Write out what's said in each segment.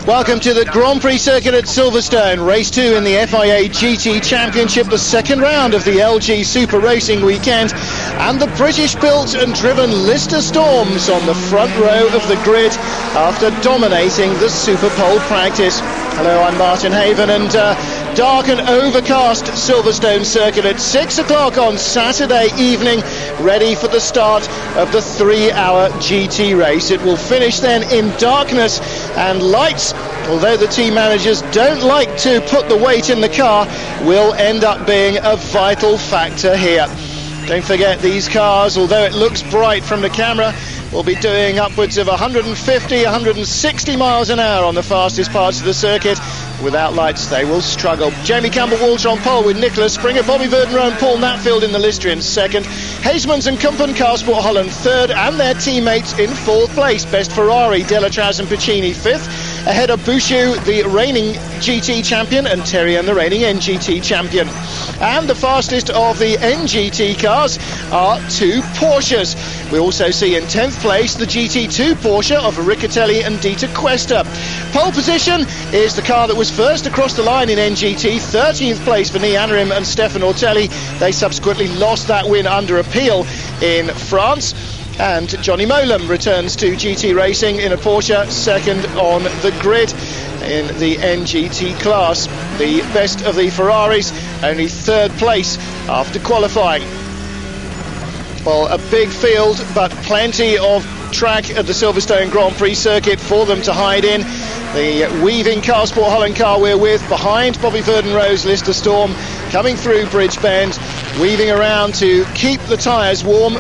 Welcome to the Grand Prix circuit at Silverstone, race 2 in the FIA GT Championship, the second round of the LG Super Racing weekend, and the British-built and driven Lister Storms on the front row of the grid after dominating the Super Pole practice. Hello, I'm Martin Haven, and dark and overcast Silverstone circuit at 6 o'clock on Saturday evening, ready for the start of the 3-hour GT race. It will finish then in darkness and lights, although the team managers don't like to put the weight in the car, will end up being a vital factor here. Don't forget, these cars, although it looks bright from the camera, will be doing upwards of 150, 160 miles an hour on the fastest parts of the circuit. Without lights, they will struggle. Jamie Campbell-Walter on pole with Nicholas Springer, Bobby Verdenrode and Paul Natfield in the Lister in second, Heijmans and Kumpen Carsport Holland third, and their teammates in fourth place. Best Ferrari, Delatraz and Piccini fifth, ahead of Bouchou, the reigning GT champion, and Terrien, the reigning NGT champion. And the fastest of the NGT cars are two Porsches. We also see in 10th place the GT2 Porsche of Riccatelli and Dieter Questa. Pole position is the car that was first across the line in NGT, 13th place for Nianarim and Stefan Ortelli. They subsequently lost that win under appeal in France. And Johnny Molam returns to GT racing in a Porsche, second on the grid in the NGT class. The best of the Ferraris, only third place after qualifying. Well, a big field, but plenty of track at the Silverstone Grand Prix circuit for them to hide in. The weaving Carsport Holland car we're with behind Bobby Verdenrode's Lister Storm, coming through Bridge Bend, weaving around to keep the tyres warm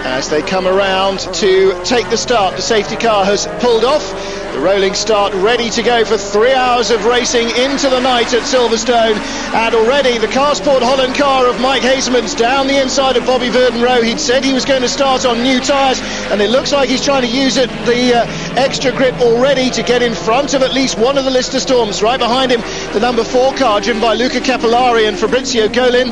as they come around to take the start. The safety car has pulled off. The rolling start ready to go for 3 hours of racing into the night at Silverstone. And already the Carsport Holland car of Mike Heijmans down the inside of Bobby Verdenrode. He'd said he was going to start on new tyres, and it looks like he's trying to use it, the extra grip already, to get in front of at least one of the Lister Storms. Right behind him, the number 4 car driven by Luca Capillari and Fabrizio Colin.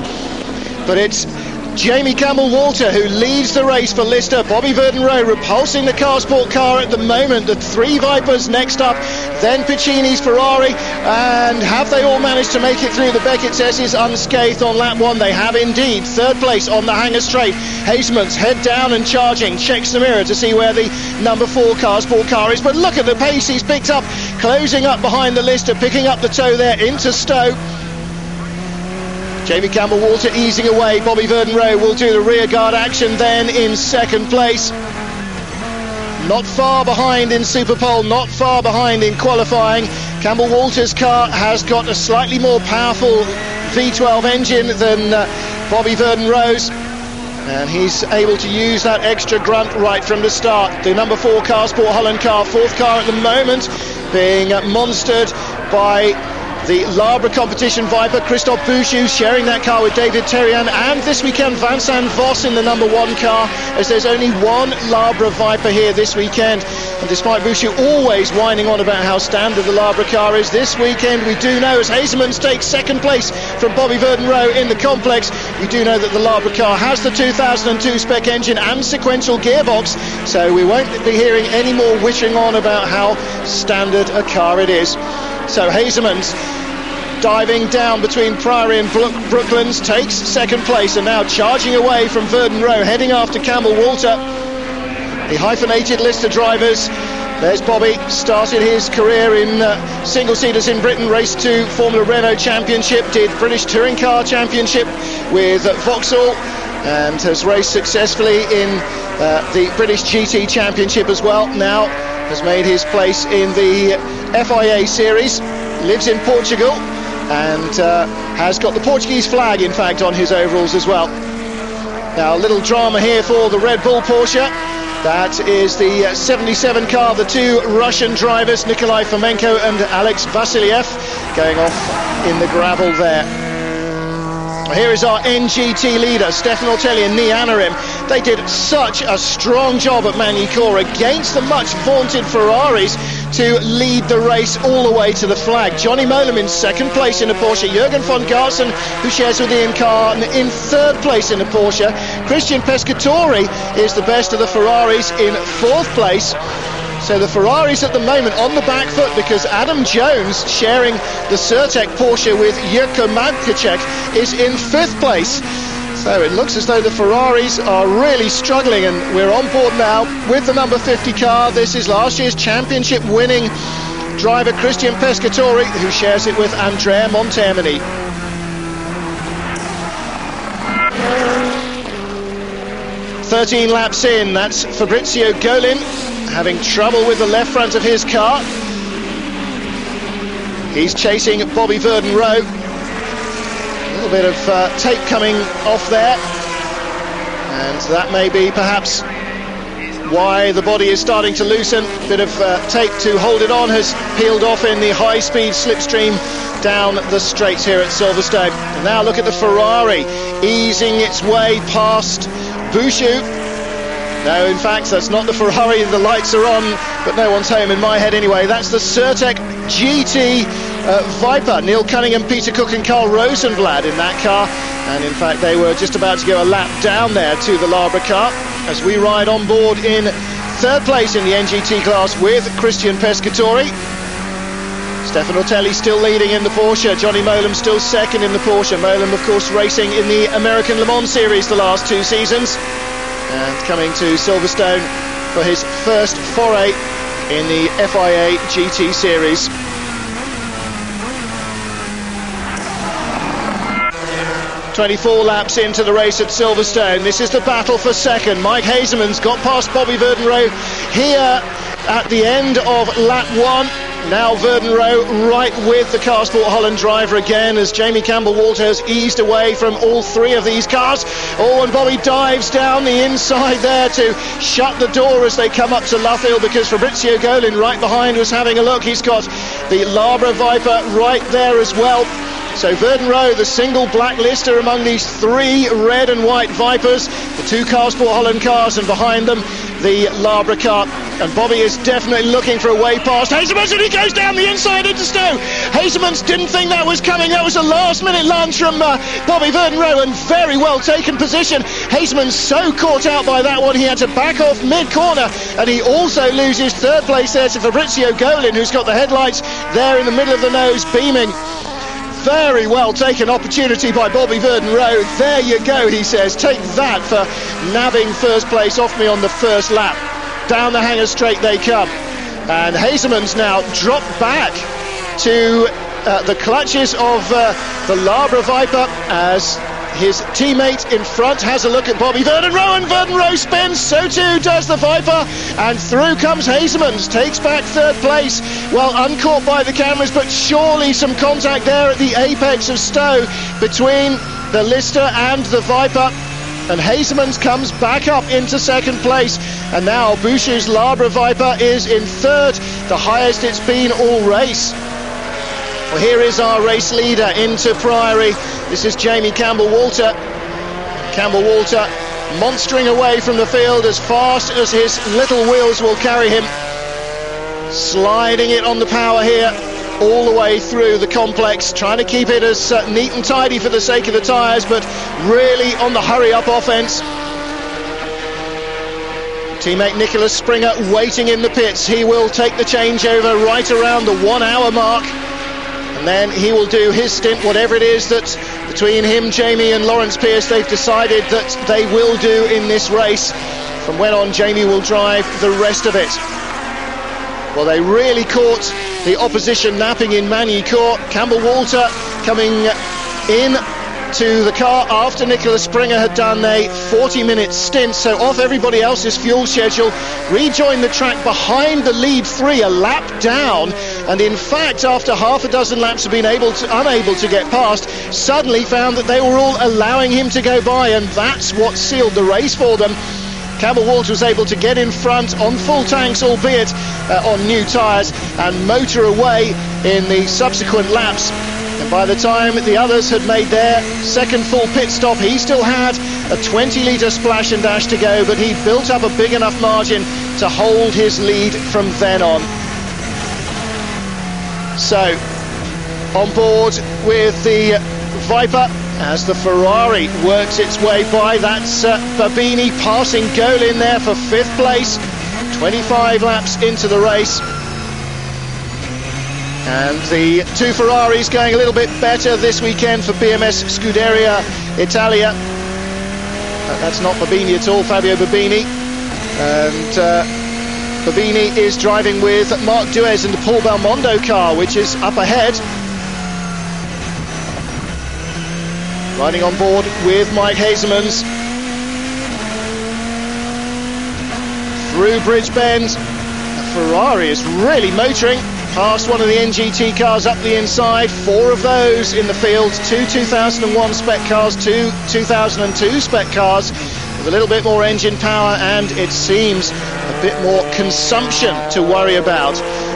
But it's Jamie Campbell-Walter who leads the race for Lister. Bobby Verdenrode repulsing the Carsport car at the moment. The 3 Vipers next up, then Piccini's Ferrari. And have they all managed to make it through the Beckett's S's unscathed on lap 1? They have indeed. Third place on the Hangar Straight. Heijmans head down and charging, checks the mirror to see where the number 4 Carsport car is. But look at the pace he's picked up, closing up behind the Lister, picking up the tow there into Stowe. Jamie Campbell-Walter easing away. Bobby Verdenrode will do the rear guard action then in second place. Not far behind in Super Pole, not far behind in qualifying. Campbell-Walter's car has got a slightly more powerful V12 engine than Bobby Verdenrode's, and he's able to use that extra grunt right from the start. The number 4 Carsport Holland car, 4th car at the moment, being monstered by the Labra competition Viper. Christophe Bouchou sharing that car with David Terrien, and this weekend Vincent Voss in the number 1 car, as there's only one Labra Viper here this weekend. And despite Bouchou always whining on about how standard the Labra car is, this weekend we do know, as Heijmans takes second place from Bobby Verdenrode in the complex, we do know that the Labra car has the 2002 spec engine and sequential gearbox, so we won't be hearing any more wishing on about how standard a car it is. So Heijmans diving down between Priory and Brooklands, takes second place, and now charging away from Verdenrode, heading after Campbell-Walter. The hyphenated Lister drivers. There's Bobby, started his career in single-seaters in Britain, raced 2 Formula Renault Championship, did British Touring Car Championship with Vauxhall, and has raced successfully in the British GT Championship as well. Now has made his place in the FIA Series, lives in Portugal, and has got the Portuguese flag, in fact, on his overalls as well. Now, a little drama here for the Red Bull Porsche. That is the 77 car, the 2 Russian drivers, Nikolai Fomenko and Alex Vasiliev, going off in the gravel there. Here is our NGT leader, Stefan Ortelli and Nianarim. They did such a strong job at Magny-Cours against the much vaunted Ferraris to lead the race all the way to the flag. Johnny Molam in second place in a Porsche. Jürgen von Gartzen, who shares with Ian Carr, in third place in a Porsche. Christian Pescatori is the best of the Ferraris in fourth place. So the Ferraris at the moment on the back foot, because Adam Jones, sharing the Certec Porsche with Jirko Mankacek, is in 5th place. So it looks as though the Ferraris are really struggling, and we're on board now with the number 50 car. This is last year's championship winning driver Christian Pescatori, who shares it with Andrea Montermini. "13 laps in, that's Fabrizio Golin having trouble with the left front of his car. He's chasing Bobby Verden-Rowe. A little bit of tape coming off there, and that may be perhaps why the body is starting to loosen. A bit of tape to hold it on has peeled off in the high-speed slipstream down the straights here at Silverstone. And now look at the Ferrari easing its way past Bouchou. No, in fact, that's not the Ferrari. The lights are on, but no one's home in my head anyway. That's the Certec GT Viper. Neil Cunningham, Peter Cook and Carl Rosenblad in that car. And in fact, they were just about to go a lap down there to the Labra car as we ride on board in 3rd place in the NGT class with Christian Pescatori. Stefano Telli still leading in the Porsche. Johnny Molam still 2nd in the Porsche. Molam, of course, racing in the American Le Mans Series the last 2 seasons. And coming to Silverstone for his first foray in the FIA GT Series. "24 laps into the race at Silverstone. This is the battle for 2nd. Mike Hazeman's got past Bobby Verden-Rowe here at the end of lap 1. Now Verden-Rowe right with the Car Sport Holland driver again, as Jamie Campbell-Walter has eased away from all 3 of these cars. Oh, and Bobby dives down the inside there to shut the door as they come up to Luffield, because Fabrizio Golin right behind was having a look. He's got the Labra Viper right there as well. So Verden-Rowe, the single blacklister among these 3 red and white Vipers, the 2 Car Sport Holland cars, and behind them the Labra car. And Bobby is definitely looking for a way past Hazemans, and he goes down the inside into Stowe. Hazemans didn't think that was coming. That was a last-minute lunge from Bobby Verden-Rowe, and very well taken position. Hazemans so caught out by that one, he had to back off mid-corner, and he also loses 3rd place there to Fabrizio Golin, who's got the headlights there in the middle of the nose beaming. Very well taken opportunity by Bobby Verden-Rowe. There you go, he says. Take that for nabbing 1st place off me on the 1st lap. Down the hanger straight they come. And Hazemans now dropped back to the clutches of the Labra Viper as his teammate in front has a look at Bobby Verden-Rowe, and Verden-Rowe spins, so too does the Viper, and through comes Hazemans, takes back 3rd place. Well, uncaught by the cameras, but surely some contact there at the apex of Stowe between the Lister and the Viper, and Hazemans comes back up into 2nd place, and now Bouchou's Labra Viper is in 3rd, the highest it's been all race. Well, here is our race leader into Priory. This is Jamie Campbell-Walter. Campbell-Walter monstering away from the field as fast as his little wheels will carry him. Sliding it on the power here all the way through the complex, trying to keep it as neat and tidy for the sake of the tyres, but really on the hurry-up offence. Teammate Nicholas Springer waiting in the pits. He will take the changeover right around the 1 hour mark. And then he will do his stint, whatever it is that between him, Jamie and Lawrence Pierce they've decided that they will do in this race. From when on, Jamie will drive the rest of it. Well, they really caught the opposition napping in Magny-Cours. Campbell-Walter coming in to the car after Nicholas Springer had done a 40-minute stint, so off everybody else's fuel schedule, rejoined the track behind the lead 3, a lap down, and in fact after half a dozen laps of being unable to get past, suddenly found that they were all allowing him to go by, and that's what sealed the race for them. Campbell-Walter was able to get in front on full tanks, albeit on new tyres, and motor away in the subsequent laps. And by the time the others had made their 2nd full pit stop, he still had a 20-litre splash and dash to go, but he built up a big enough margin to hold his lead from then on. So, on board with the Viper as the Ferrari works its way by. That's Babini passing Golin there for 5th place. 25 laps into the race. And the two Ferraris going a little bit better this weekend for BMS Scuderia Italia. That's not Babini at all, Fabio Babini. And Babini is driving with Marc Duez in the Paul Belmondo car, which is up ahead. Riding on board with Mike Hasemans. Through Bridgebend. The Ferrari is really motoring past one of the NGT cars up the inside. 4 of those in the field, 2 2001 spec cars, 2 2002 spec cars, with a little bit more engine power and, it seems, a bit more consumption to worry about.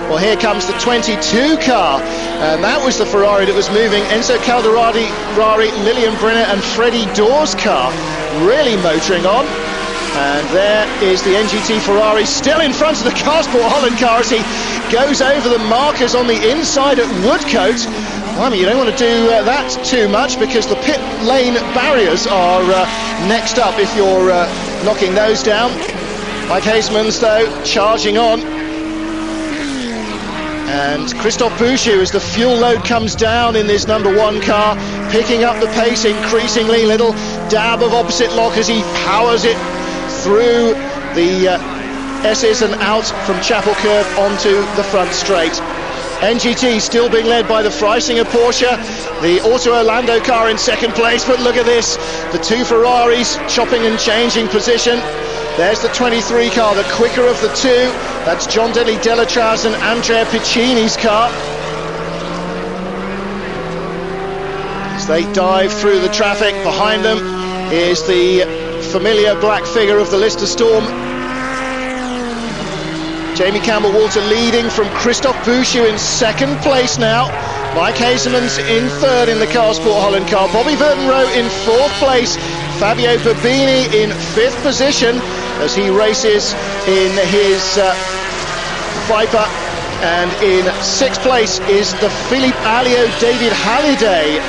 Well, here comes the 22 car, and that was the Ferrari that was moving. Enzo Calderari, Lilian Brenner and Freddie Dorr's car really motoring on. And there is the NGT Ferrari still in front of the Carsport Holland car as he goes over the markers on the inside at Woodcote. I mean, you don't want to do that too much, because the pit lane barriers are next up if you're knocking those down. Mike Hasemans, though, charging on. And Christophe Bouchou, as the fuel load comes down in this #1 car, picking up the pace increasingly. Little dab of opposite lock as he powers it through the S's and out from Chapel Curve onto the front straight. NGT still being led by the Freisinger Porsche, the Auto Orlando car in second place, but look at this, the two Ferraris chopping and changing position. There's the 23 car, the quicker of the two. That's John Deli Delatraz and Andrea Piccini's car. As they dive through the traffic, behind them is the familiar black figure of the Lister Storm. Jamie Campbell-Walter leading from Christophe Bouchou in second place now. Mike Hasemans in third in the Carsport Holland car. Bobby Verdenroe in fourth place. Fabio Babini in fifth position as he races in his Viper. And in sixth place is the Philippe Alliot David Halliday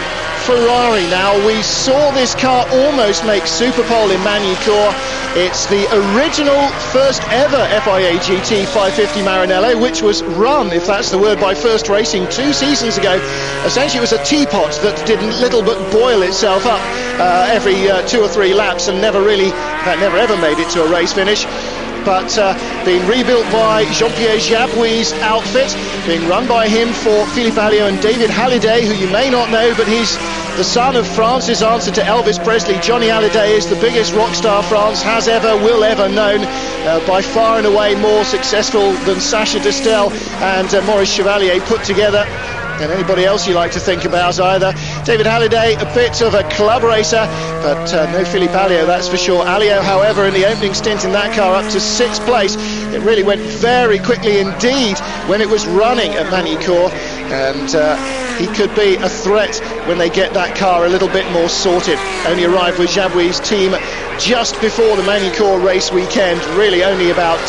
Ferrari. Now, we saw this car almost make Superpole in Magny-Cours. It's the original first ever FIA GT 550 Maranello, which was run, if that's the word, by First Racing 2 seasons ago. Essentially, it was a teapot that did little but boil itself up every 2 or 3 laps, and never ever made it to a race finish. But being rebuilt by Jean-Pierre Jabouille's outfit, being run by him for Philippe Alliot and David Halliday, who you may not know, but he's the son of France's answer to Elvis Presley. Johnny Hallyday is the biggest rock star France has ever, will ever known, by far and away more successful than Sacha Distel and Maurice Chevalier put together, and anybody else you like to think about either. David Halliday, a bit of a club racer, but no Philippe Alliot, that's for sure. Alliot, however, in the opening stint in that car, up to sixth place. It really went very quickly indeed when it was running at Magny-Cours, and he could be a threat when they get that car a little bit more sorted. Only arrived with Jabouille's team just before the Magny-Cours race weekend, really only about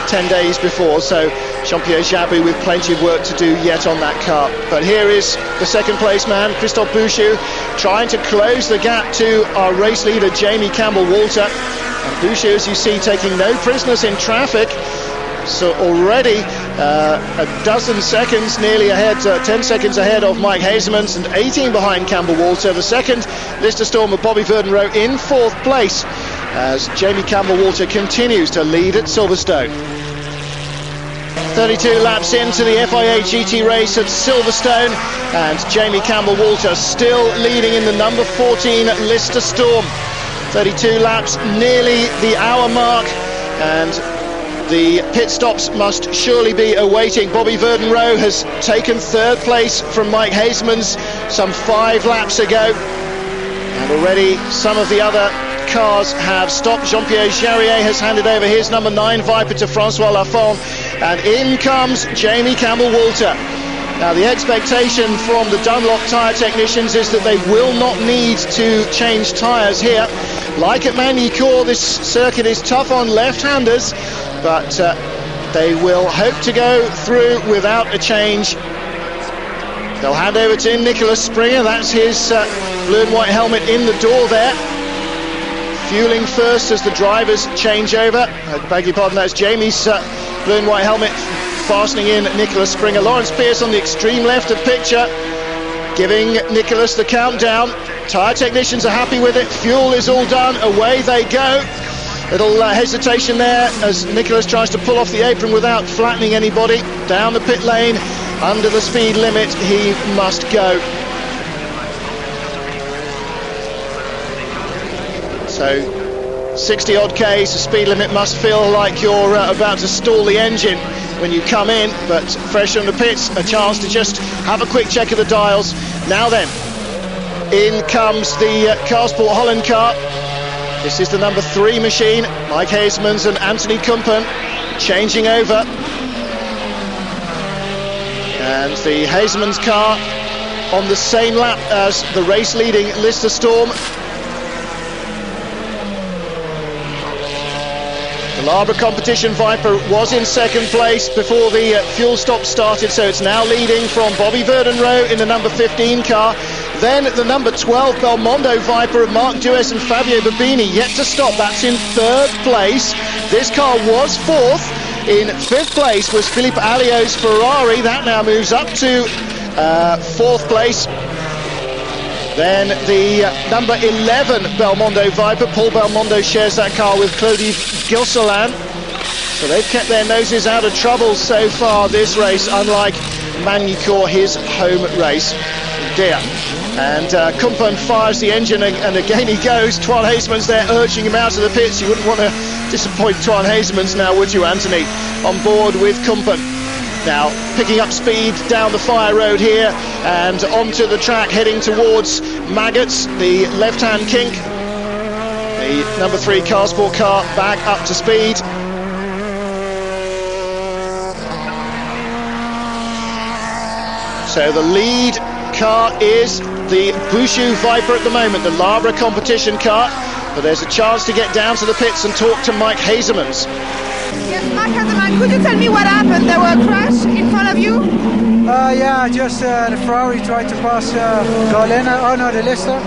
10 days before, so Jean-Pierre Jabouille with plenty of work to do yet on that car. But here is the second place man, Christophe Bouchou, trying to close the gap to our race leader Jamie Campbell-Walter. And Bouchou, as you see, taking no prisoners in traffic. So already a dozen seconds nearly ahead, 10 seconds ahead of Mike Hasemans, and 18 behind Campbell-Walter. The second Lister Storm of Bobby Verdenroe in fourth place as Jamie Campbell-Walter continues to lead at Silverstone. 32 laps into the FIA GT race at Silverstone, and Jamie Campbell-Walter still leading in the number 14 Lister Storm. 32 laps, nearly the hour mark, and the pit stops must surely be awaiting. Bobby Verdenroe has taken third place from Mike Hasemans some 5 laps ago, and already some of the other cars have stopped. Jean-Pierre Jarier has handed over his number 9 Viper to Francois Lafont, and in comes Jamie Campbell-Walter. Now, the expectation from the Dunlop tyre technicians is that they will not need to change tyres here. Like at Magny-Cours, this circuit is tough on left-handers, but they will hope to go through without a change. They'll hand over to Nicholas Springer. That's his blue and white helmet in the door there. fueling first as the drivers change over. I beg your pardon, that's Jamie's blue and white helmet fastening in Nicholas Springer. Lawrence Pierce on the extreme left of picture, giving Nicholas the countdown. Tyre technicians are happy with it. Fuel is all done. Away they go. Little hesitation there as Nicholas tries to pull off the apron without flattening anybody. Down the pit lane, under the speed limit, he must go. So 60 odd Ks, the speed limit must feel like you're about to stall the engine when you come in, but fresh from the pits, a chance to just have a quick check of the dials. Now then, in comes the Carsport Holland car. This is the number 3 machine. Mike Hasemans and Anthony Kumpen changing over. And the Hasemans car on the same lap as the race-leading Lister Storm. The Labra Competition Viper was in second place before the fuel stop started, so it's now leading from Bobby Verdenroe in the number 15 car. Then the number 12 Belmondo Viper of Mark Dues and Fabio Babini yet to stop. That's in third place. This car was fourth. In fifth place was Philippe Alliot's Ferrari. That now moves up to fourth place. Then the number 11 Belmondo Viper, Paul Belmondo shares that car with Claudie Gilsolan. So they've kept their noses out of trouble so far this race, unlike Magny-Cours, his home race. Dear. And Kumpen fires the engine and again he goes. Twan Hasemans there urging him out of the pits. You wouldn't want to disappoint Twan Hasemans now, would you, Anthony? On board with Kumpen. Now picking up speed down the fire road here and onto the track, heading towards Maggots, the left-hand kink. The number 3 Carsport car back up to speed. So the lead car is the Bouchou Viper at the moment, the Labra Competition car, but there's a chance to get down to the pits and talk to Mike Hasemans. Yes, Mike Hasemans, could you tell me what happened? There were a crash in front of you? Yeah, just the Ferrari tried to pass the Lister.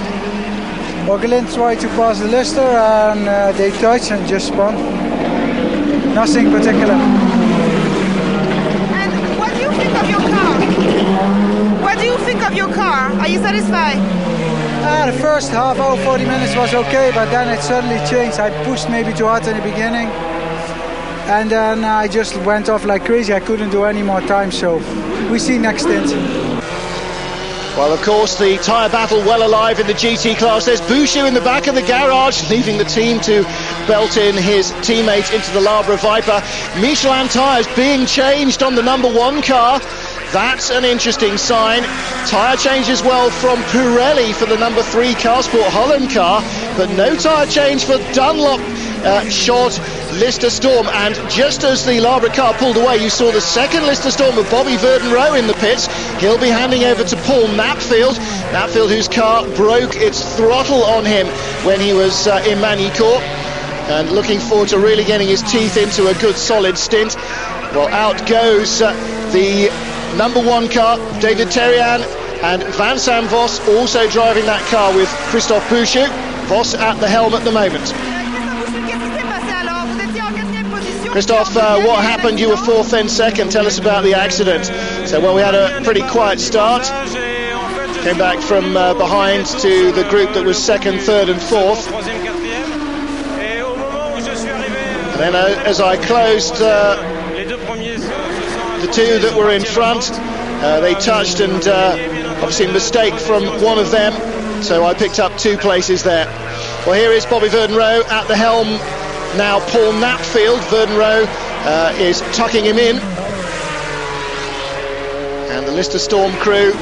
Orgelin tried to pass the Lister and they touched and just spun. Nothing particular. And what do you think of your car? What do you think of your car? Are you satisfied? The first half hour, 40 minutes was okay, but then it suddenly changed. I pushed maybe too hard in the beginning. And then I just went off like crazy. I couldn't do any more time, so we see next stint. Well, of course, the tyre battle well alive in the GT class. There's Bouchou in the back of the garage, leaving the team to belt in his teammate into the Labra Viper. Michelin tyres being changed on the number 1 car. That's an interesting sign. Tyre change as well from Pirelli for the number 3 Carsport Holland car, but no tyre change for Dunlop shod Lister Storm. And just as the Labra car pulled away, you saw the second Lister Storm with Bobby Verdenroe in the pits. He'll be handing over to Paul Knapfield. Knapfield, whose car broke its throttle on him when he was in Magny-Cours, and looking forward to really getting his teeth into a good solid stint. Well, out goes the number 1 car, David Terrian, and Vincent Vos also driving that car with Christophe Bouchou. Vos at the helm at the moment. Christophe, what happened? You were 4th, then 2nd. Tell us about the accident. So, well, we had a pretty quiet start. Came back from behind to the group that was 2nd, 3rd and 4th. And then as I closed the 2 that were in front, they touched, and obviously a mistake from one of them, so I picked up 2 places there. Well, here is Bobby Verdenroe at the helm now. Paul Knapfield. Verdenroe is tucking him in, and the Lister Storm crew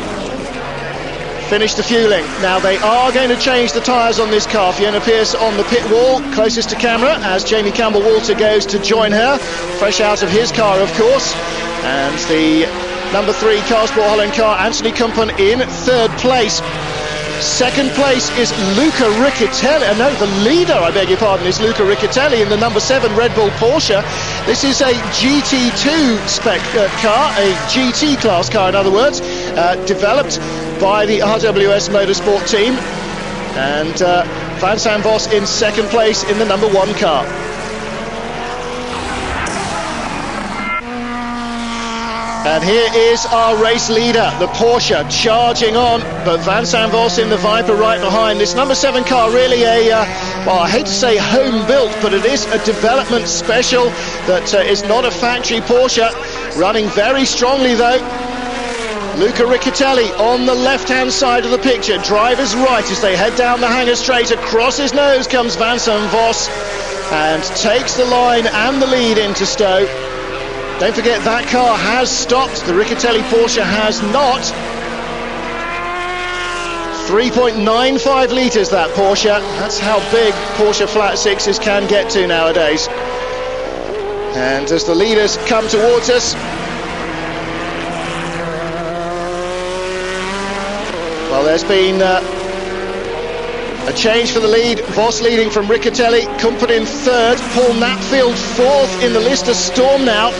finished the fueling. Now they are going to change the tyres on this car. Fiona Pearce on the pit wall, closest to camera, as Jamie Campbell-Walter goes to join her, fresh out of his car, of course. And the number 3 Carsport Holland car, Anthony Kumpen, in 3rd place. 2nd place is Luca Riccitelli. No, the leader, I beg your pardon, is Luca Riccitelli in the number 7 Red Bull Porsche. This is a GT2 spec car, a GT class car, in other words, developed by the RWS Motorsport team. And Van Vos in second place in the number 1 car. And here is our race leader, the Porsche, charging on, but Van Vos in the Viper right behind. This number 7 car really well, I hate to say home built, but it is a development special that is not a factory Porsche. Running very strongly though. Luca Riccitelli on the left-hand side of the picture, driver's right as they head down the hangar straight. Across his nose comes Van Vos and takes the line and the lead into Stowe. Don't forget that car has stopped, the Riccitelli Porsche has not. 3.95 litres that Porsche, that's how big Porsche flat sixes can get to nowadays. And as the leaders come towards us, well, there's been a change for the lead. Vos leading from Riccitelli, Kumpen in third, Paul Knapfield fourth in the Lister Storm now.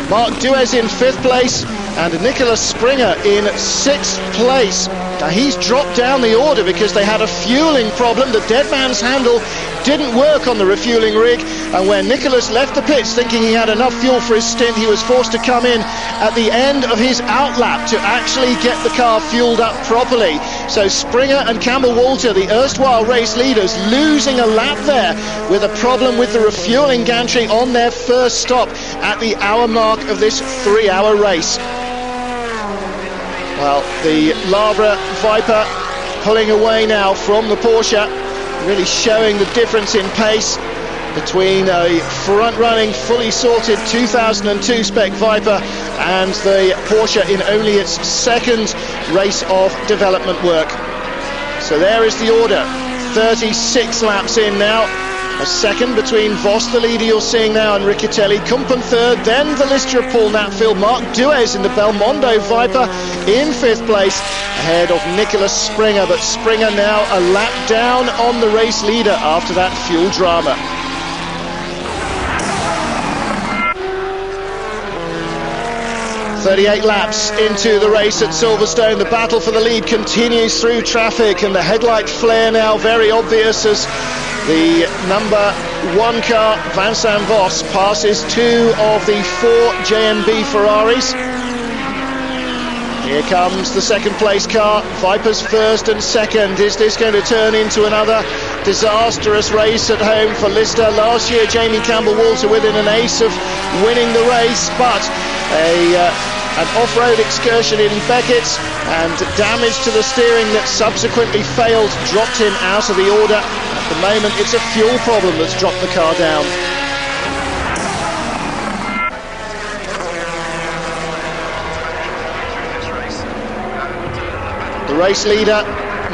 Mark Duez in 5th place and Nicholas Springer in 6th place. Now he's dropped down the order because they had a fueling problem. The dead man's handle didn't work on the refueling rig, and when Nicholas left the pits thinking he had enough fuel for his stint, he was forced to come in at the end of his outlap to actually get the car fueled up properly. So Springer and Campbell Walter, the erstwhile race leaders, losing a lap there with a problem with the refueling gantry on their first stop at the hour mark of this 3-hour race. Well, the Labra Viper pulling away now from the Porsche, really showing the difference in pace between a front-running, fully sorted 2002 spec Viper and the Porsche in only its second race of development work. So there is the order, 36 laps in now. A second between Vos, the leader you're seeing now, and Riccitelli. Kumpen third, then the Lister of Paul Knapfield. Mark Duez in the Belmondo Viper in 5th place, ahead of Nicholas Springer. But Springer now a lap down on the race leader after that fuel drama. "38 laps into the race at Silverstone. The battle for the lead continues through traffic, and the headlight flare now very obvious as the number 1 car, Van Vos, passes 2 of the 4 JMB Ferraris. Here comes the second place car, Viper's first and second. Is this going to turn into another disastrous race at home for Lister? Last year, Jamie Campbell-Walter within an ace of winning the race, but an off-road excursion in Beckett's and damage to the steering that subsequently failed dropped him out of the order. At the moment, it's a fuel problem that's dropped the car down. The race leader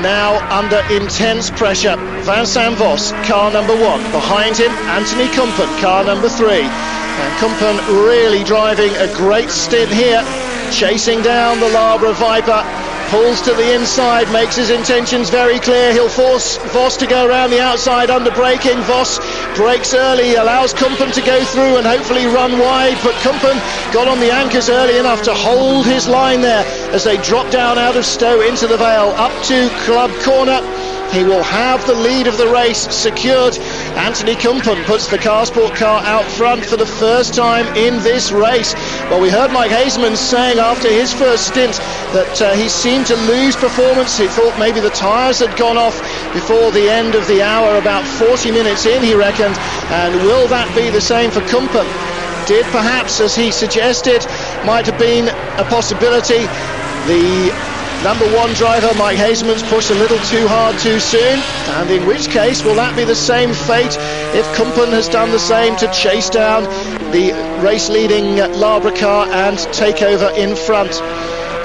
now under intense pressure. Van Vos, car number 1. Behind him, Anthony Kumpen, car number 3. And Kumpen really driving a great stint here, chasing down the Labra Viper. Pulls to the inside, makes his intentions very clear. He'll force Vos to go around the outside under braking. Vos brakes early, allows Kumpen to go through and hopefully run wide, but Kumpen got on the anchors early enough to hold his line there as they drop down out of Stowe into the Vale up to Club Corner. He will have the lead of the race secured. Anthony Kumpen puts the Carsport car out front for the first time in this race. Well, we heard Mike Hazeman saying after his first stint that he seemed to lose performance. He thought maybe the tyres had gone off before the end of the hour, about 40 minutes in, he reckoned. And will that be the same for Kumpen? Did perhaps, as he suggested, might have been a possibility. The number 1 driver, Mike Hazeman's pushed a little too hard too soon, and in which case will that be the same fate if Kumpen has done the same to chase down the race-leading Labra car and take over in front?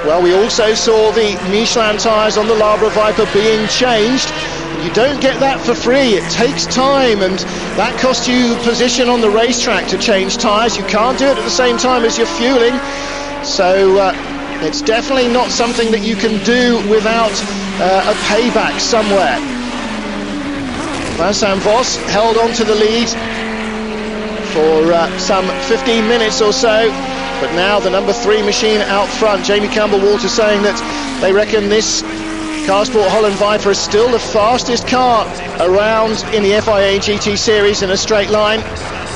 Well, we also saw the Michelin tyres on the Labra Viper being changed. You don't get that for free, it takes time, and that costs you position on the racetrack to change tyres. You can't do it at the same time as you're fueling, so it's definitely not something that you can do without a payback somewhere. Van Vos held on to the lead for some 15 minutes or so, but now the number 3 machine out front. Jamie Campbell-Walter saying that they reckon this Carsport Holland Viper is still the fastest car around in the FIA GT series in a straight line.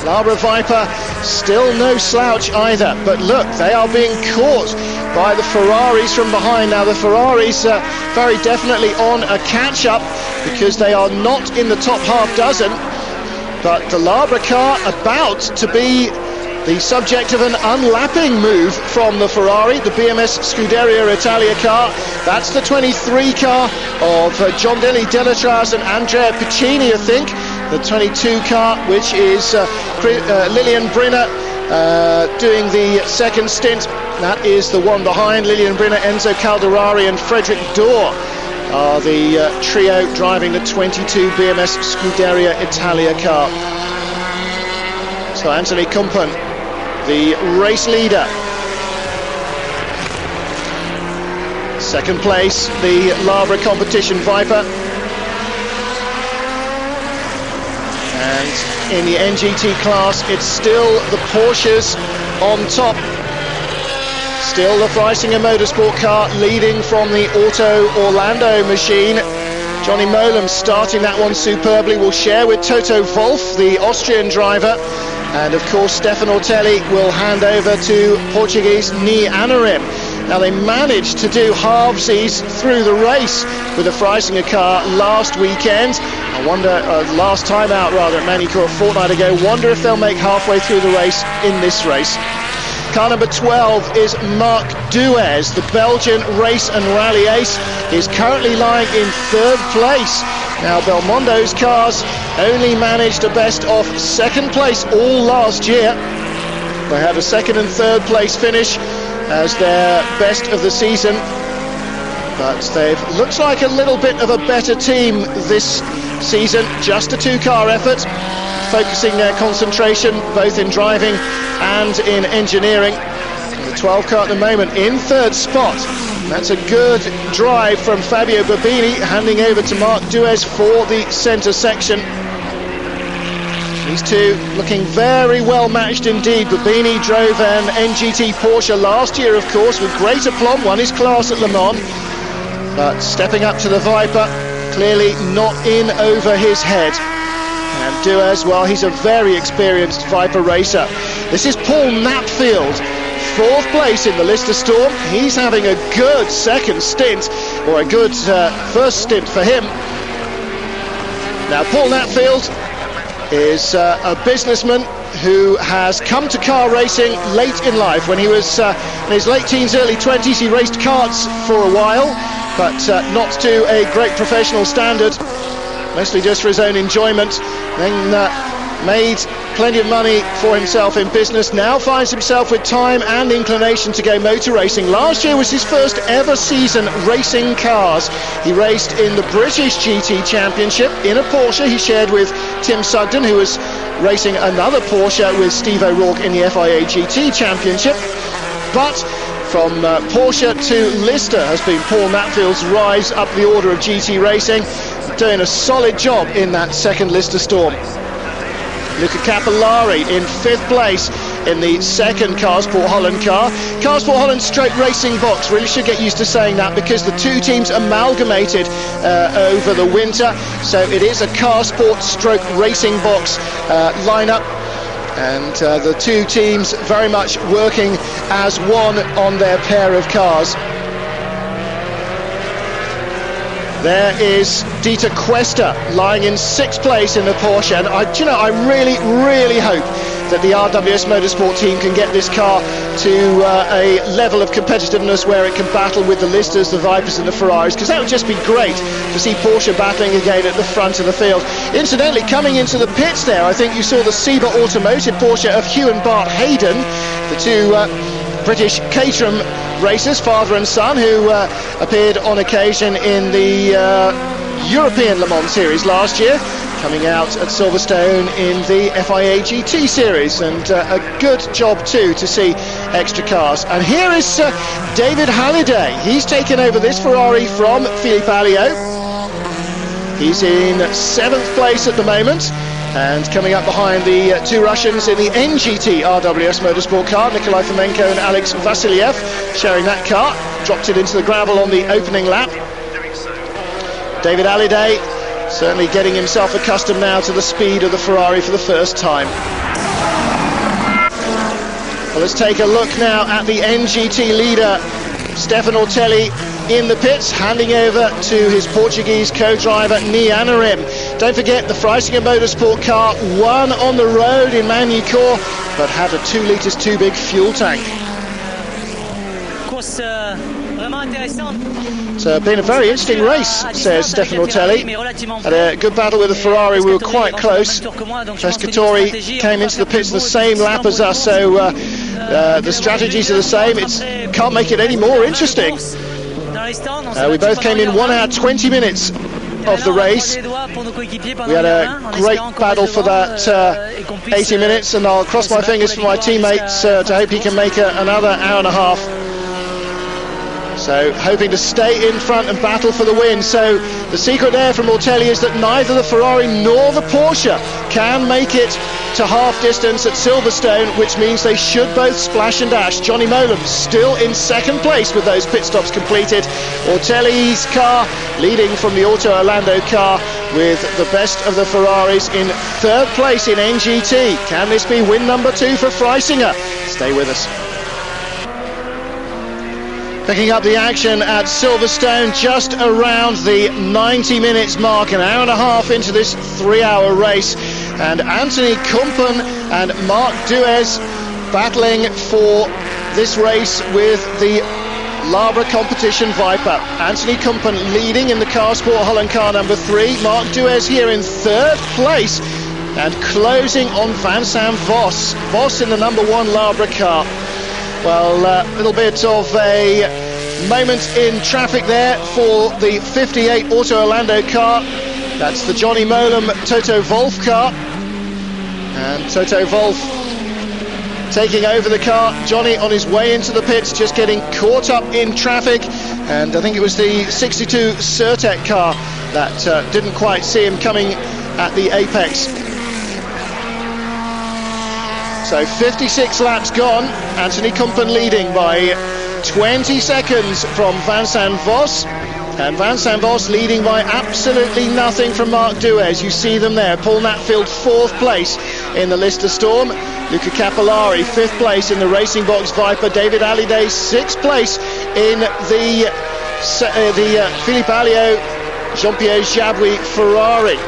Labra Viper still no slouch either, but look, they are being caught by the Ferraris from behind. Now the Ferraris very definitely on a catch-up because they are not in the top half dozen, but the Labra car about to be the subject of an unlapping move from the Ferrari, the BMS Scuderia Italia car. That's the 23 car of John Deli Delatraz and Andrea Piccini, I think. The 22 car, which is Lilian Brinner doing the second stint. That is the one behind. Lilian Brinner, Enzo Calderari and Frederick Dorr are the trio driving the 22 BMS Scuderia Italia car. So Anthony Kumpan, the race leader. Second place, the Labra Competition Viper. And in the NGT class, it's still the Porsches on top. Still the Freisinger Motorsport car leading from the Auto Orlando machine. Johnny Molam starting that one superbly, will share with Toto Wolff, the Austrian driver. And of course Stefan Ortelli will hand over to Portuguese Ni Anarim. Now they managed to do halvesies through the race with the Freisinger car last weekend. I wonder, last time out rather at Manicure a fortnight ago, wonder if they'll make halfway through the race in this race. Car number 12 is Marc Duez, the Belgian race and rally ace. Is currently lying in third place. Now Belmondo's cars only managed a best of second place all last year. They had a second and third place finish as their best of the season, but they've looks like a little bit of a better team this season. Just a two-car effort, focusing their concentration both in driving and in engineering. The 12 car at the moment in third spot. That's a good drive from Fabio Babini, handing over to Marc Duez for the centre section. These two looking very well matched indeed. Babini drove an NGT Porsche last year, of course, with great aplomb, won his class at Le Mans. But stepping up to the Viper, clearly not in over his head. And Duez, well, he's a very experienced Viper racer. This is Paul Knapfield, fourth place in the Lister Storm. He's having a good second stint, or a good first stint for him. Now Paul Knapfield is a businessman who has come to car racing late in life. When he was in his late teens, early 20s, he raced karts for a while, but not to a great professional standard, mostly just for his own enjoyment. Then made plenty of money for himself in business, now finds himself with time and inclination to go motor racing. Last year was his first ever season racing cars. He raced in the British GT Championship in a Porsche he shared with Tim Sugden, who was racing another Porsche with Steve O'Rourke in the FIA GT Championship. But from Porsche to Lister has been Paul Knapfield's rise up the order of GT racing, doing a solid job in that second Lister Storm. Luca Capillari in fifth place in the second Carsport Holland car. Carsport Holland stroke Racing Box, really should get used to saying that because the two teams amalgamated over the winter, so it is a Carsport stroke Racing Box lineup, and the two teams very much working as one on their pair of cars. There is Dieter Quester lying in sixth place in the Porsche, and I really hope that the RWS Motorsport team can get this car to a level of competitiveness where it can battle with the Listers, the Vipers and the Ferraris, because that would just be great to see Porsche battling again at the front of the field. Incidentally, coming into the pits there, I think you saw the Sieber Automotive Porsche of Hugh and Bart Hayden, the two British Caterham racers, father and son, who appeared on occasion in the European Le Mans Series last year, coming out at Silverstone in the FIA GT Series, and a good job too to see extra cars. And here is David Halliday. He's taken over this Ferrari from Philippe Alliot. He's in seventh place at the moment, and coming up behind the two Russians in the NGT RWS Motorsport car, Nikolai Fomenko and Alex Vasiliev sharing that car. Dropped it into the gravel on the opening lap. David Halliday certainly getting himself accustomed now to the speed of the Ferrari for the first time. Well, let's take a look now at the NGT leader, Stefan Ortelli, in the pits, handing over to his Portuguese co-driver Nianarim. Don't forget, the Freisinger Motorsport car won on the road in Magny-Cours, but had a 2 litres too big fuel tank. It's been a very interesting race, says Stefan Ortelli. Had a good battle with the Ferrari, we were quite close. Pescatori came into the pits the same lap as us, so the strategies are the same. It can't make it any more interesting. We both came in 1 hour 20 minutes of the race. We had a great battle for that 80 minutes, and I'll cross my fingers for my teammates to hope he can make another hour and a half. So hoping to stay in front and battle for the win. So the secret there from Ortelli is that neither the Ferrari nor the Porsche can make it to half distance at Silverstone, which means they should both splash and dash. Johnny Molam still in second place with those pit stops completed. Ortelli's car leading from the Auto Orlando car with the best of the Ferraris in third place in NGT. Can this be win number 2 for Freisinger? Stay with us. Picking up the action at Silverstone just around the 90 minutes mark, an hour and a half into this 3-hour race, and Anthony Kumpen and Marc Duez battling for this race with the Labra Competition Viper. Anthony Kumpen leading in the Car Sport Holland car number 3, Marc Duez here in third place and closing on Vincent Vos. Vos in the number 1 Labra car. Well, a little bit of a moment in traffic there for the 58 Auto Orlando car. That's the Johnny Molam Toto Wolff car. And Toto Wolff taking over the car. Johnny on his way into the pits, just getting caught up in traffic. And I think it was the 62 Certec car that didn't quite see him coming at the apex. So 56 laps gone, Anthony Kumpen leading by 20 seconds from Vincent Vos, and Vincent Vos leading by absolutely nothing from Marc Duez. You see them there. Paul Natfield 4th place in the Lister Storm, Luca Capillari 5th place in the Racing Box Viper, David Halliday 6th place in the Philippe Alliot Jean-Pierre Jabouille Ferrari.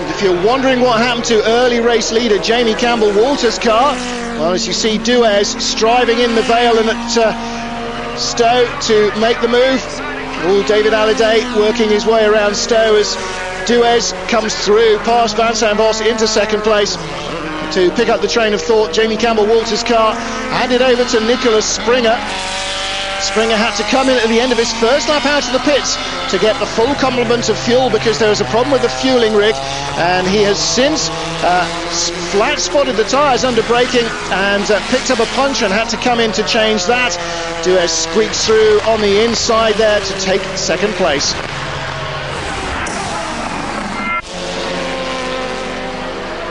If you're wondering what happened to early race leader Jamie Campbell-Walter's car, well, as you see Duez striving in the Vale and at Stowe to make the move. David Halliday working his way around Stowe as Duez comes through past Vincent Vos into second place. To pick up the train of thought, Jamie Campbell-Walter's car handed over to Nicholas Springer. Springer had to come in at the end of his first lap out of the pits to get the full complement of fuel because there was a problem with the fueling rig, and he has since flat spotted the tyres under braking and picked up a puncture and had to come in to change that. Duez squeaks through on the inside there to take second place.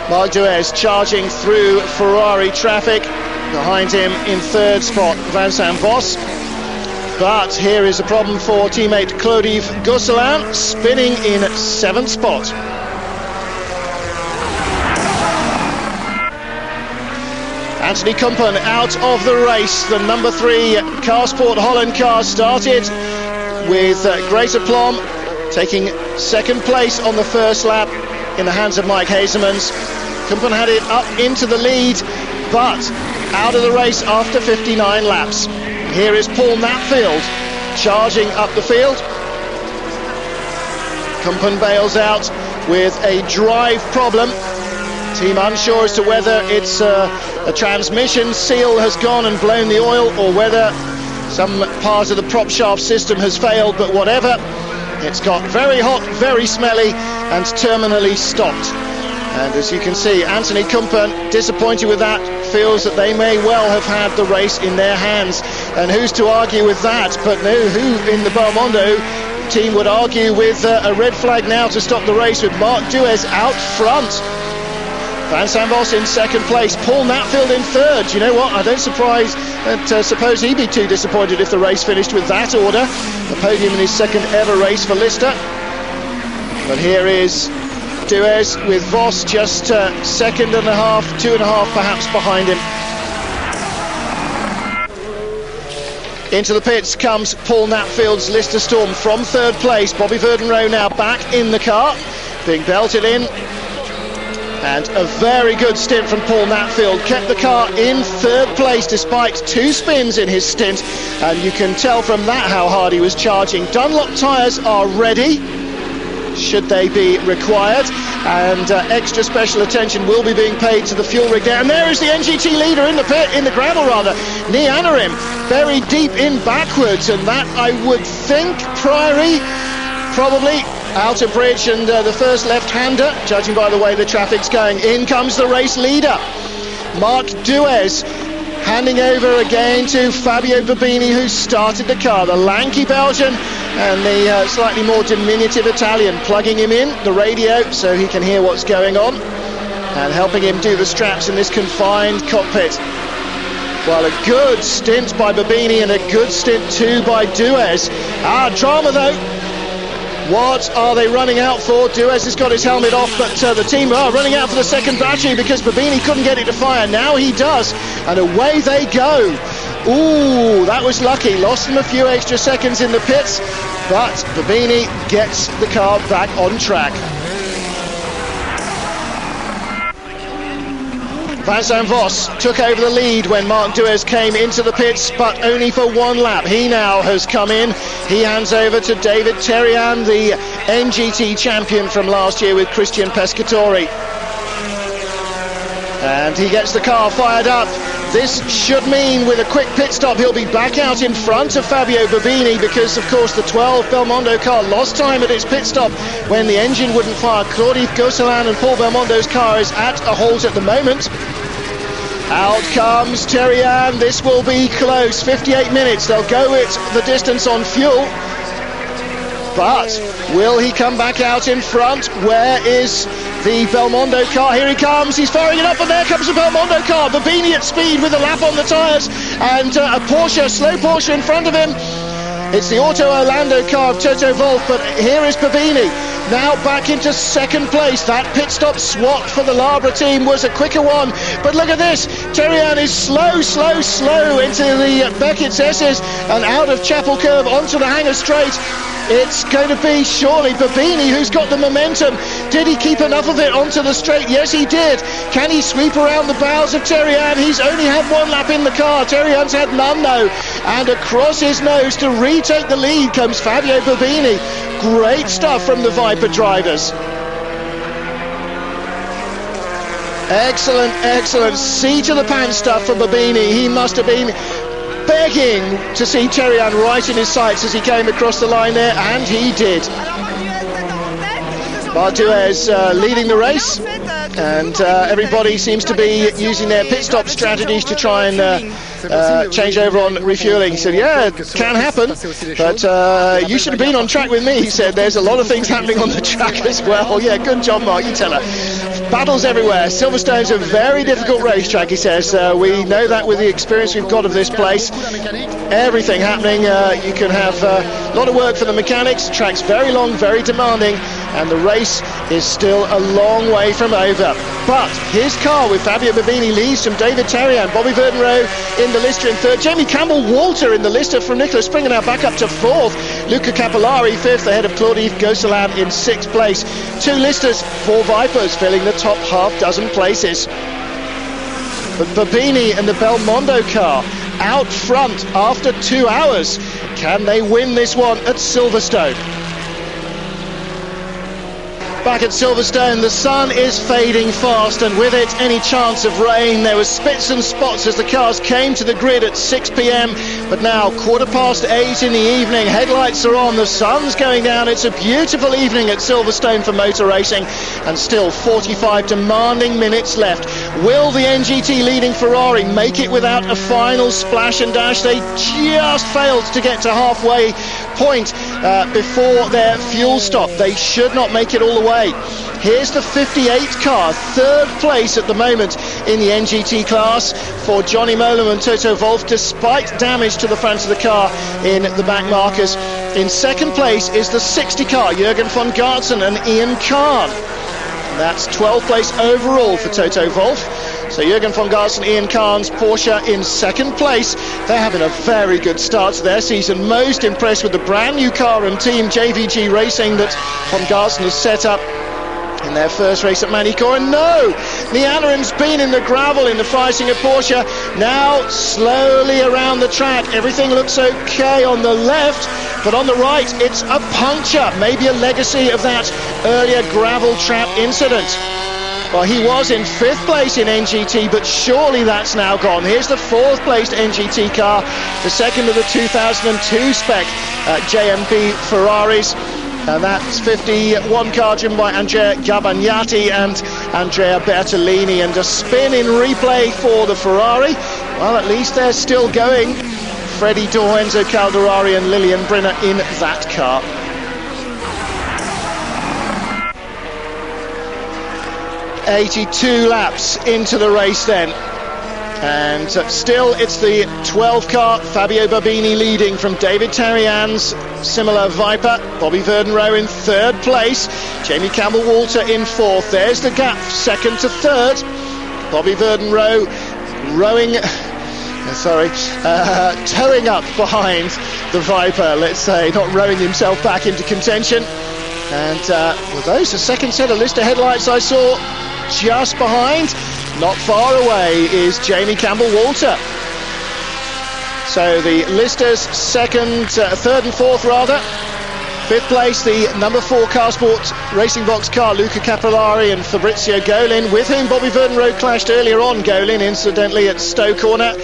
Marc Duez charging through Ferrari traffic. Behind him in third spot, Vincent Vos. But here is a problem for teammate Claude-Yves Gosselin, spinning in 7th spot. Anthony Kumpen out of the race. The number 3 Car Sport Holland car started with great aplomb, taking second place on the first lap in the hands of Mike Hazemans. Kumpen had it up into the lead, but out of the race after 59 laps. Here is Paul Natfield charging up the field. Kumpen bails out with a drive problem. Team unsure as to whether it's a transmission seal has gone and blown the oil, or whether some part of the prop shaft system has failed, but whatever, it's got very hot, very smelly, and terminally stopped. And as you can see, Anthony Kumpen, disappointed with that, feels that they may well have had the race in their hands. And who's to argue with that? But no, who in the Belmondo team would argue with a red flag now to stop the race, with Marc Duez out front. Vincent Vos in second place, Paul Natfield in third. You know what, I don't suppose he'd be too disappointed if the race finished with that order. The podium in his second ever race for Lister. But here is Duez with Vos just second and a half, 2.5 perhaps behind him. Into the pits comes Paul Knapfield's Lister Storm from third place. Bobby Verdenroe now back in the car, being belted in. And a very good stint from Paul Knapfield. Kept the car in third place despite 2 spins in his stint. And you can tell from that how hard he was charging. Dunlop tyres are ready, should they be required. And extra special attention will be being paid to the fuel rig there. And there is the NGT leader in the pit, in the gravel rather, Nianarim, buried deep in backwards. And that, I would think, Priory, probably outer bridge, and the first left-hander, judging by the way the traffic's going. In comes the race leader, Marc Duez, handing over again to Fabio Babini, who started the car. The lanky Belgian and the slightly more diminutive Italian plugging him in the radio so he can hear what's going on and helping him do the straps in this confined cockpit. Well, a good stint by Babini and a good stint too by Duez. Drama though. What are they running out for? Duez has got his helmet off, but the team are running out for the second battery because Babini couldn't get it to fire. Now he does, and away they go. Ooh, that was lucky. Lost them a few extra seconds in the pits, but Babini gets the car back on track. Vincent Vos took over the lead when Marc Duez came into the pits, but only for 1 lap. He now has come in. He hands over to David Terian, the NGT champion from last year with Christian Pescatori. And he gets the car fired up. This should mean with a quick pit stop he'll be back out in front of Fabio Babini, because of course the 12 Belmondo car lost time at its pit stop when the engine wouldn't fire. Claude Gosselin and Paul Belmondo's car is at a halt at the moment. Out comes Terian. This will be close. 58 minutes. They'll go it the distance on fuel. But will he come back out in front? Where is the Belmondo car? Here he comes. He's firing it up, and there comes the Belmondo car. Babini at speed with a lap on the tyres, and a Porsche, slow Porsche in front of him. It's the Auto Orlando car of Toto Wolff, but here is Babini. Now back into second place. That pit stop swap for the Labra team was a quicker one. But look at this. Terian is slow into the Beckett's S's and out of Chapel Curve onto the Hangar Straight. It's going to be surely Babini who's got the momentum. Did he keep enough of it onto the straight? Yes, he did. Can he sweep around the bows of Terian? He's only had 1 lap in the car. Terian's had none though. And across his nose to retake the lead comes Fabio Babini. Great stuff from the Viper drivers. Excellent seat of the pants stuff from Babini. He must have been begging to see Terian right in his sights as he came across the line there, and he did. Marc Duez leading the race, and everybody seems to be using their pit stop strategies to try and change over on refueling. He said, yeah, it can happen, but you should have been on track with me. He said, there's a lot of things happening on the track as well. Yeah, good job, Mark, you tell her. Battles everywhere. Silverstone's a very difficult racetrack, he says. We know that with the experience we've got of this place. Everything happening. You can have a lot of work for the mechanics. The track's very long, very demanding, and the race is still a long way from over. But his car with Fabio Babini leads from David Terian, Bobby Verdenroe in the Lister in third, Jamie Campbell-Walter in the Lister from Nicholas Springer now back up to fourth, Luca Capillari fifth ahead of Claude Gosselin in sixth place. 2 Listers, 4 Vipers filling the top half dozen places. But Babini and the Belmondo car out front after 2 hours. Can they win this one at Silverstone? Back at Silverstone, the sun is fading fast, and with it any chance of rain. There were spits and spots as the cars came to the grid at 6 p.m, but now 8:15 in the evening, headlights are on, the sun's going down. It's a beautiful evening at Silverstone for motor racing, and still 45 demanding minutes left. Will the NGT leading Ferrari make it without a final splash and dash? They just failed to get to halfway point before their fuel stop. They should not make it all the way. Here's the 58 car, third place at the moment. in the NGT class for Johnny Molam and Toto Wolff, despite damage to the front of the car in the back markers. In second place is the 60 car, Jürgen von Gartzen and Ian Kahn. That's 12th place overall for Toto Wolff. So Jürgen von Gartzen, Ian Kahn's Porsche in second place. They're having a very good start to their season. Most impressed with the brand new car and team JVG Racing that von Gartzen has set up in their first race at Manicourt. And no, Nianaren's been in the gravel in the Freisinger Porsche. Now slowly around the track, everything looks okay on the left, but on the right it's a puncture, maybe a legacy of that earlier gravel trap incident. Well, he was in 5th place in NGT, but surely that's now gone. Here's the 4th placed NGT car, the second of the 2002 spec JMB Ferraris. And that's 51 car driven by Andrea Gabagnati and Andrea Bertolini. And a spin in replay for the Ferrari. Well, at least they're still going. Freddie Dorr, Enzo Calderari and Lilian Brinner in that car. .82 laps into the race then. And still it's the 12 car, Fabio Babini leading from David Tarian's similar Viper. Bobby Verdenroe in 3rd place, Jamie Campbell-Walter in 4th. There's the gap, 2nd to 3rd. Bobby Verdenroe towing up behind the Viper, let's say, not rowing himself back into contention. And well, those are second set of Lister headlights I saw just behind. Not far away is Jamie Campbell-Walter. So the Lister's 3rd and 4th rather. 5th place, the number 4 Car Sport Racing Box car, Luca Capillari and Fabrizio Golin, with whom Bobby Verdenroe clashed earlier on. Golin, incidentally, at Stowe Corner.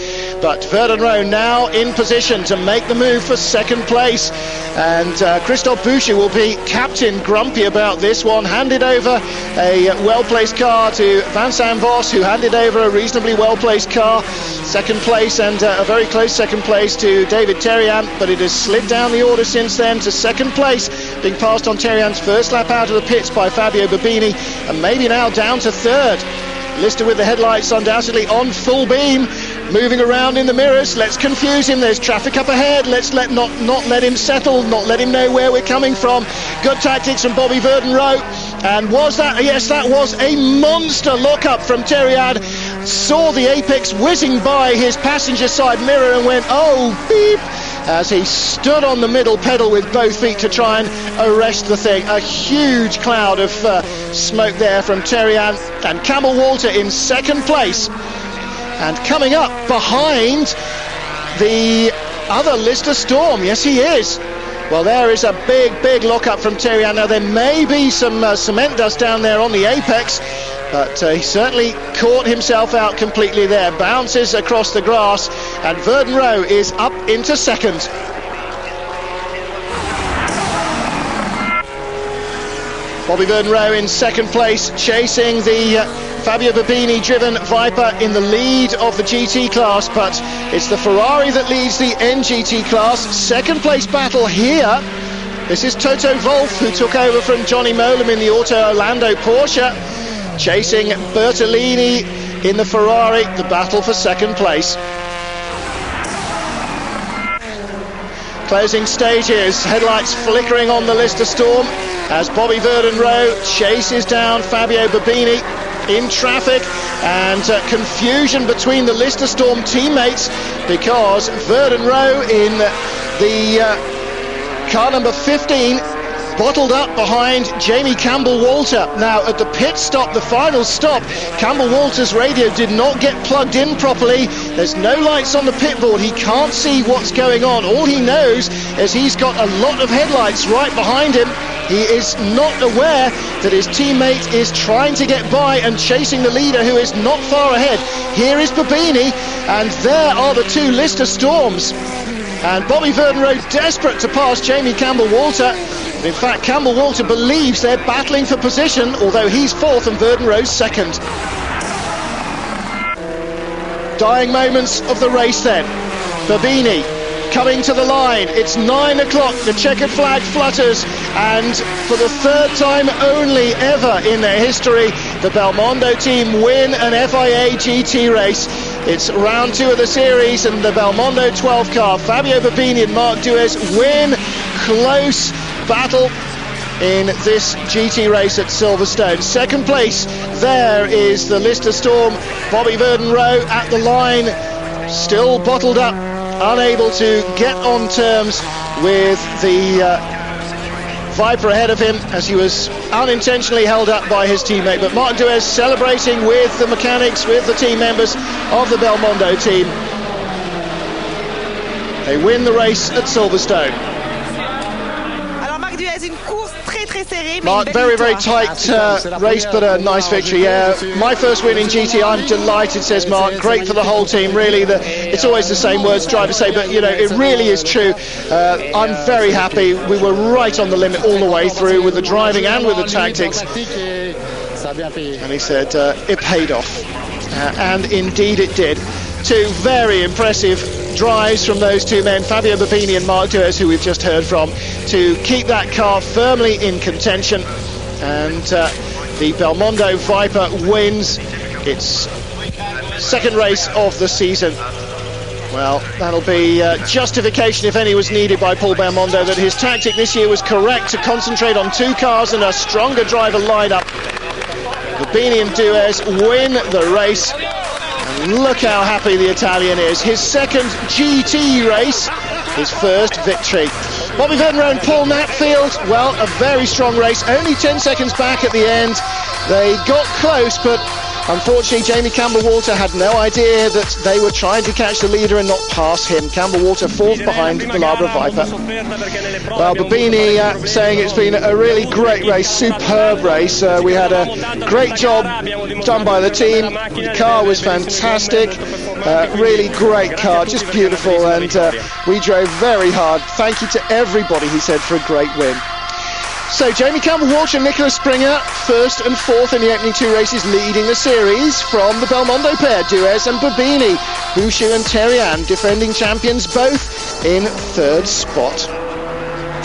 But Verdenroe now in position to make the move for 2nd place. And Christophe Boucher will be captain, grumpy about this one. Handed over a well-placed car to Vincent Vos, who handed over a reasonably well-placed car. 2nd place, and a very close 2nd place to David Tarian. But it has slid down the order since then to 2nd place, being passed on Tarian's first lap out of the pits by Fabio Babini, and maybe now down to 3rd. Lister with the headlights undoubtedly on full beam, moving around in the mirrors. Let's confuse him. There's traffic up ahead. Let's not let him settle, not let him know where we're coming from. Good tactics from Bobby Verdenroe. And was that, yes, that was a monster lock-up from Theriad. Saw the apex whizzing by his passenger side mirror and went, oh, beep, as he stood on the middle pedal with both feet to try and arrest the thing. A huge cloud of smoke there from Theriad. And Campbell-Walter in 2nd place. And coming up behind the other Lister Storm. Yes, he is. Well, there is a big lock-up from Theriad. Now, there may be some cement dust down there on the apex, but he certainly caught himself out completely there. Bounces across the grass, and Verdenroe is up into 2nd. Bobby Verdenroe in 2nd place, chasing the Fabio Babini driven Viper in the lead of the GT class, but it's the Ferrari that leads the NGT class. 2nd place battle here. This is Toto Wolff, who took over from Johnny Molam in the Auto Orlando Porsche, chasing Bertolini in the Ferrari. The battle for 2nd place. Closing stages, headlights flickering on the Lister Storm as Bobby Verdenroe chases down Fabio Babini in traffic, and confusion between the Lister Storm teammates because Verdenroe in the car number 15 bottled up behind Jamie Campbell-Walter. Now at the pit stop, the final stop, Campbell-Walter's radio did not get plugged in properly. There's no lights on the pit board. He can't see what's going on. All he knows is he's got a lot of headlights right behind him. He is not aware that his teammate is trying to get by and chasing the leader, who is not far ahead. Here is Babini, and there are the 2 Lister Storms. And Bobby Verdenroe desperate to pass Jamie Campbell-Walter. But in fact, Campbell-Walter believes they're battling for position, although he's 4th and Verdenroe's 2nd. Dying moments of the race then. Babini coming to the line. It's 9 o'clock, the checkered flag flutters, and for the third time only ever in their history, the Belmondo team win an FIA GT race. It's round 2 of the series, and the Belmondo 12 car, Fabio Bobini and Marc Duez, win. Close battle in this GT race at Silverstone. Second place, there is the Lister Storm, Bobby Verden-Rowe at the line, still bottled up, unable to get on terms with the Viper ahead of him, as he was unintentionally held up by his teammate. But Marc Duez celebrating with the mechanics, with the team members of the Belmondo team. They win the race at Silverstone. Mark, very, very tight race, but a nice victory. Yeah, my first win in GT. I'm delighted, says Mark. Great for the whole team, really. It's always the same words drivers say, but you know, it really is true. I'm very happy. We were right on the limit all the way through with the driving and with the tactics. And he said it paid off, and indeed it did. Two very impressive drives from those two men, Fabio Bobini and Marc Duez, who we've just heard from, to keep that car firmly in contention. And the Belmondo Viper wins its second race of the season. Well, that'll be justification, if any was needed, by Paul Belmondo, that his tactic this year was correct, to concentrate on 2 cars and a stronger driver lineup. Bobini and Duez win the race. Look how happy the Italian is. His second GT race, his first victory. Bobby Verden-Rowe and Paul Knapfield, well, a very strong race. Only 10 seconds back at the end. They got close, but unfortunately Jamie Campbell-Walter had no idea that they were trying to catch the leader and not pass him. Campbell-Walter fourth behind the Labra Viper. Well, Bobini saying it's been a really great race, superb race. We had a great job done by the team. The car was fantastic, really great car, just beautiful, and we drove very hard. Thank you to everybody, he said, for a great win. So Jamie Campbell-Walter and Nicolas Springer, first and fourth in the opening 2 races, leading the series from the Belmondo pair, Duez and Bobini. Bouchou and Therian, defending champions, both in 3rd spot.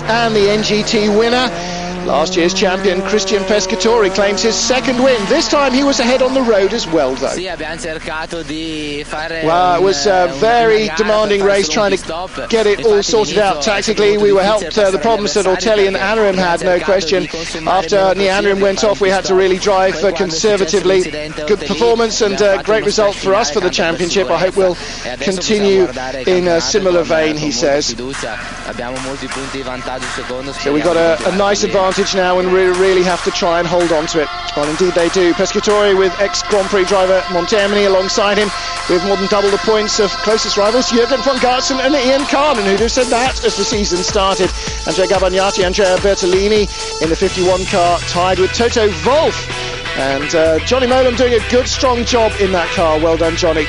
And the NGT winner, last year's champion Christian Pescatori, claims his second win. This time he was ahead on the road as well, though. Well, it was a very demanding race, trying to get it all sorted out tactically. We were helped the problems that Ortelli and Anarim had, no question. After Anarim went off, we had to really drive conservatively. Good performance and great result for us for the championship. I hope we'll continue in a similar vein, he says. So we've got a nice advantage now, and we really have to try and hold on to it. Well, indeed they do. Pescatori with ex-Grand Prix driver Montermini alongside him, with more than double the points of closest rivals Jürgen von Gartzen and Ian Carnan, who'd have said that as the season started. Andrea Gabagnati, Andrea Bertolini in the 51 car, tied with Toto Wolff. And Johnny Molam doing a good, strong job in that car. Well done, Johnny.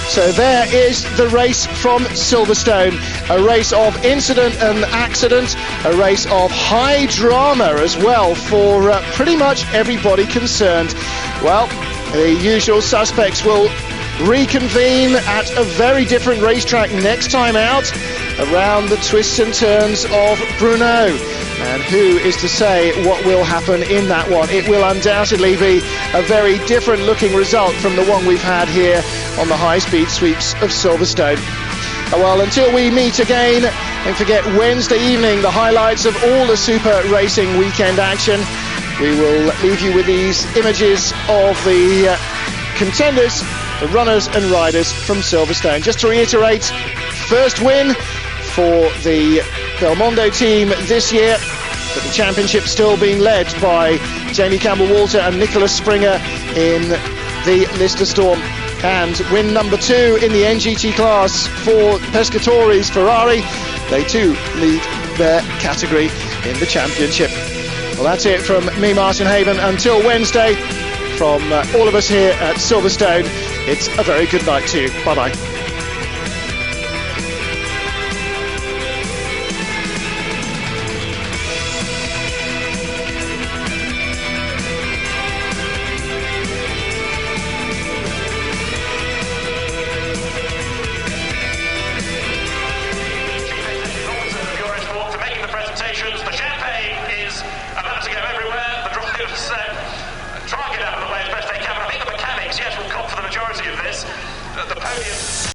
So there is the race from Silverstone, a race of incident and accident, a race of high drama as well for pretty much everybody concerned. Well, the usual suspects will reconvene at a very different racetrack next time out, around the twists and turns of Brno. And who is to say what will happen in that one? It will undoubtedly be a very different looking result from the one we've had here on the high-speed sweeps of Silverstone. Well, until we meet again, don't forget Wednesday evening, the highlights of all the Super Racing weekend action. We will leave you with these images of the contenders, the runners and riders from Silverstone. Just to reiterate, first win for the Belmondo team this year, but the championship still being led by Jamie Campbell-Walter and Nicolas Springer in the Lister Storm. And win number 2 in the NGT class for Pescatori's Ferrari. They too lead their category in the championship. Well, that's it from me, Martin Haven. Until Wednesday, from all of us here at Silverstone, it's a very good night to you. Bye-bye.